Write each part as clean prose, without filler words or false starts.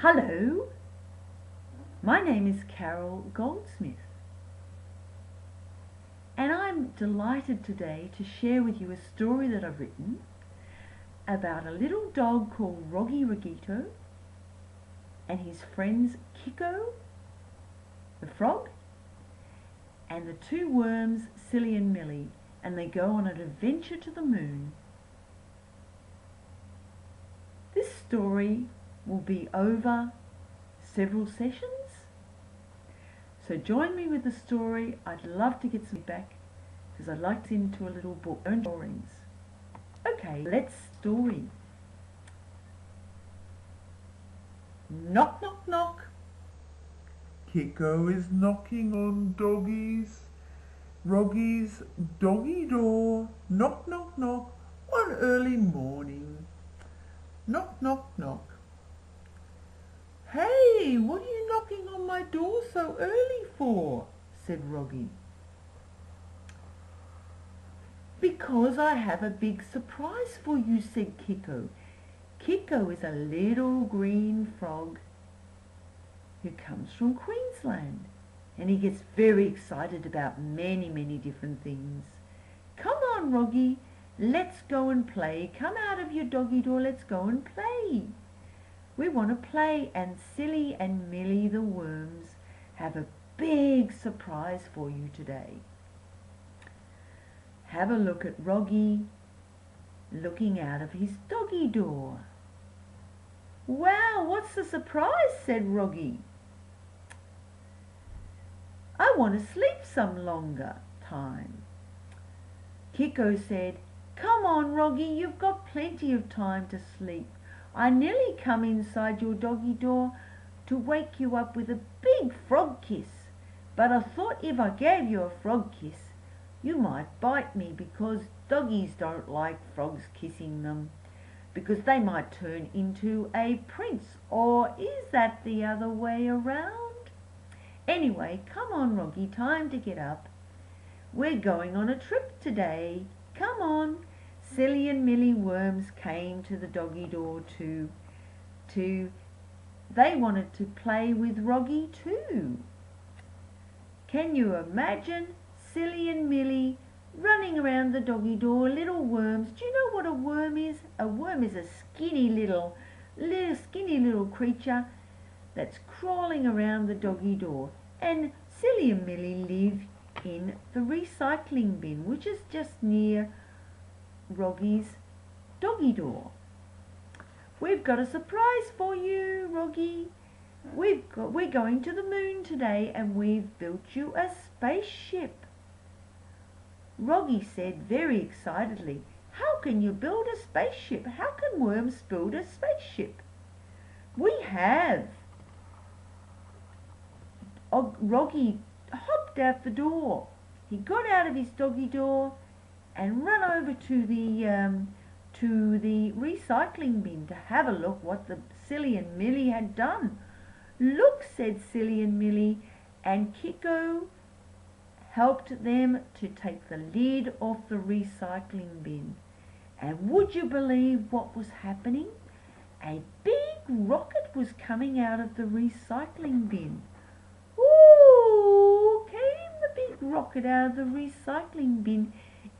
Hello, my name is Carole Goldsmith, and I'm delighted today to share with you a story that I've written about a little dog called Rogi Rogito and his friends Kiko, the frog, and the two worms Cili and Milli, and they go on an adventure to the moon. This story will be over several sessions, so join me with the story. I'd love to get some feedback because I'd like to into a little book own stories. Okay, let's story. Knock, knock, knock. Kiko is knocking on Rogi's doggy door. Knock, knock, knock, one early morning. Knock, knock, knock. Hey, what are you knocking on my door so early for? Said Rogi. Because I have a big surprise for you, said Kiko. Kiko is a little green frog who comes from Queensland, and he gets very excited about many different things. Come on, Rogi, let's go and play. Come out of your doggy door, let's go and play. We want to play, and Cili and Milli the worms have a big surprise for you today. Have a look at Rogi looking out of his doggy door. Wow, what's the surprise? Said Rogi. I want to sleep some longer time. Kiko said, come on, Rogi, you've got plenty of time to sleep. I nearly come inside your doggy door to wake you up with a big frog kiss, but I thought if I gave you a frog kiss, you might bite me, because doggies don't like frogs kissing them, because they might turn into a prince. Or is that the other way around? Anyway, come on, Rogi, time to get up. We're going on a trip today. Come on. Cili and Milli worms came to the doggy door too. They wanted to play with Rogi too. Can you imagine Cili and Milli running around the doggy door, little worms? Do you know what a worm is? A worm is a skinny little creature that's crawling around the doggy door. And Cili and Milli live in the recycling bin, which is just near Rogi's doggy door. We've got a surprise for you, Rogi. We're going to the moon today, and we've built you a spaceship. Rogi said very excitedly, how can you build a spaceship? How can worms build a spaceship? We have. Rogi hopped out the door. He got out of his doggy door and ran over to the recycling bin to have a look what the Cili and Milli had done. Look, said Cili and Milli, and Kiko helped them to take the lid off the recycling bin. And would you believe what was happening? A big rocket was coming out of the recycling bin. Ooh, came the big rocket out of the recycling bin.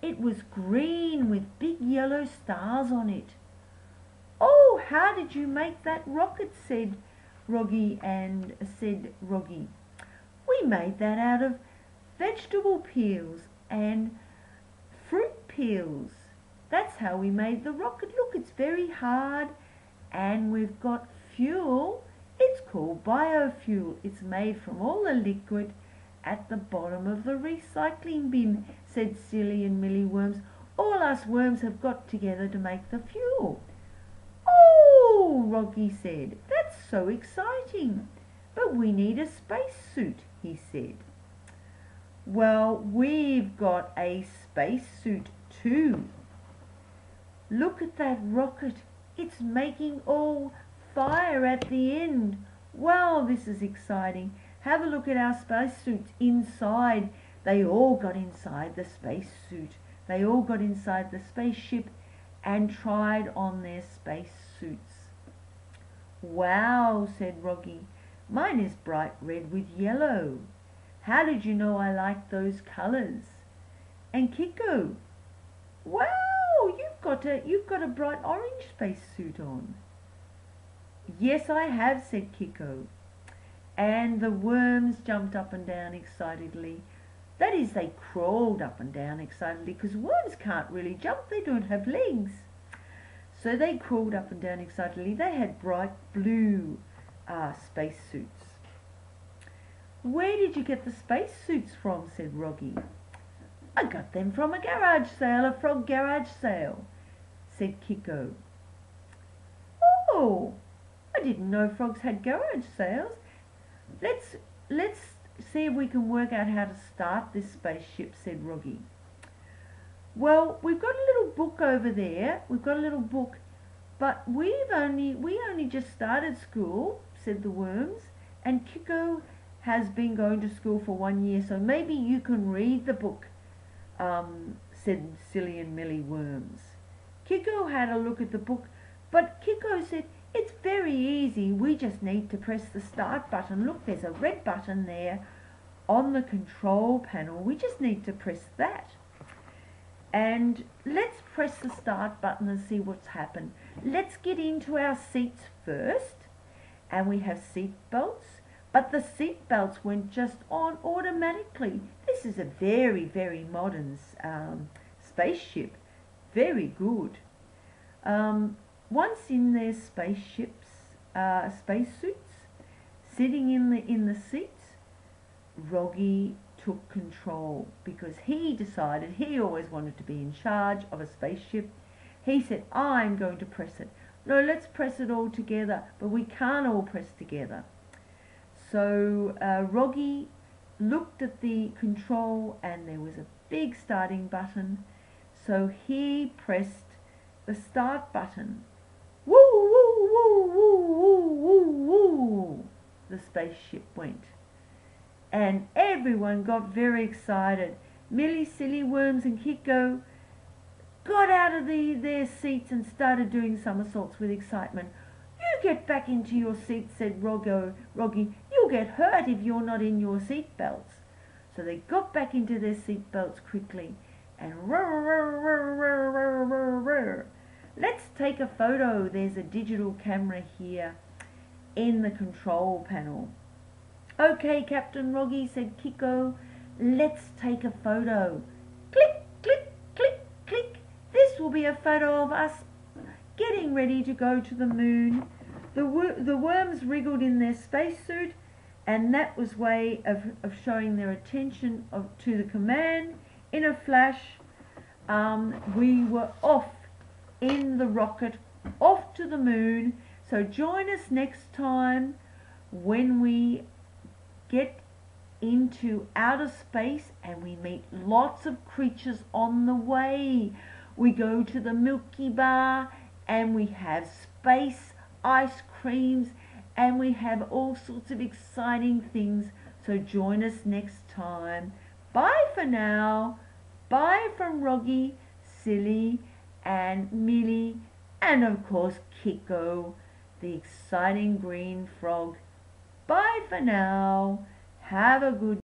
It was green with big yellow stars on it. Oh, how did you make that rocket? Said Rogi. We made that out of vegetable peels and fruit peels. That's how we made the rocket. Look, it's very hard, and we've got fuel. It's called biofuel. It's made from all the liquid at the bottom of the recycling bin, said Cili and Milli worms. All us worms have got together to make the fuel. Oh, Rogi said, that's so exciting. But we need a spacesuit, he said. Well, we've got a spacesuit too. Look at that rocket. It's making all fire at the end. Wow, this is exciting. Have a look at our spacesuits inside. They all got inside the spacesuit. They all got inside the spaceship and tried on their spacesuits. Wow, said Rogi. Mine is bright red with yellow. How did you know I liked those colours? And Kiko, wow, you've got a bright orange spacesuit on. Yes, I have, said Kiko. And the worms jumped up and down excitedly. That is, they crawled up and down excitedly, because worms can't really jump, they don't have legs. So they crawled up and down excitedly. They had bright blue spacesuits. Where did you get the spacesuits from, said Rogi. I got them from a garage sale, a frog garage sale, said Kiko. Oh, I didn't know frogs had garage sales. Let's see if we can work out how to start this spaceship, said Rogi. Well, we've got a little book over there. We've got a little book, but we only just started school, said the worms, and Kiko has been going to school for 1 year, so maybe you can read the book, said Cili and Milli worms. Kiko had a look at the book, but Kiko said, it's very easy, we just need to press the start button. Look, there's a red button there on the control panel. We just need to press that. And let's press the start button and see what's happened. Let's get into our seats first. And we have seat belts, but the seat belts went just on automatically. This is a very, very modern spaceship. Very good. Once in their spaceships, spacesuits, sitting in the seats, Rogi took control because he decided he always wanted to be in charge of a spaceship. He said, I'm going to press it. No, let's press it all together, but we can't all press together. So Rogi looked at the control and there was a big starting button. So he pressed the start button. Woo, woo, woo, woo, woo, woo, woo, the spaceship went. And everyone got very excited. Milli, Cili, Worms and Kiko got out of their seats and started doing somersaults with excitement. You get back into your seat, said Rogi. You'll get hurt if you're not in your seat belts. So they got back into their seat belts quickly and let's take a photo. There's a digital camera here in the control panel. Okay, Captain Rogi, said Kiko, let's take a photo. Click, click, click, click. This will be a photo of us getting ready to go to the moon. The worms wriggled in their spacesuit, and that was a way of showing their attention to the command. In a flash, we were off in the rocket, off to the moon. So join us next time when we get into outer space and we meet lots of creatures on the way. We go to the Milky Bar and we have space ice creams and we have all sorts of exciting things. So join us next time. Bye for now. Bye from Rogi, Cili and Milli, and of course Kiko, the exciting green frog. Bye for now. Have a good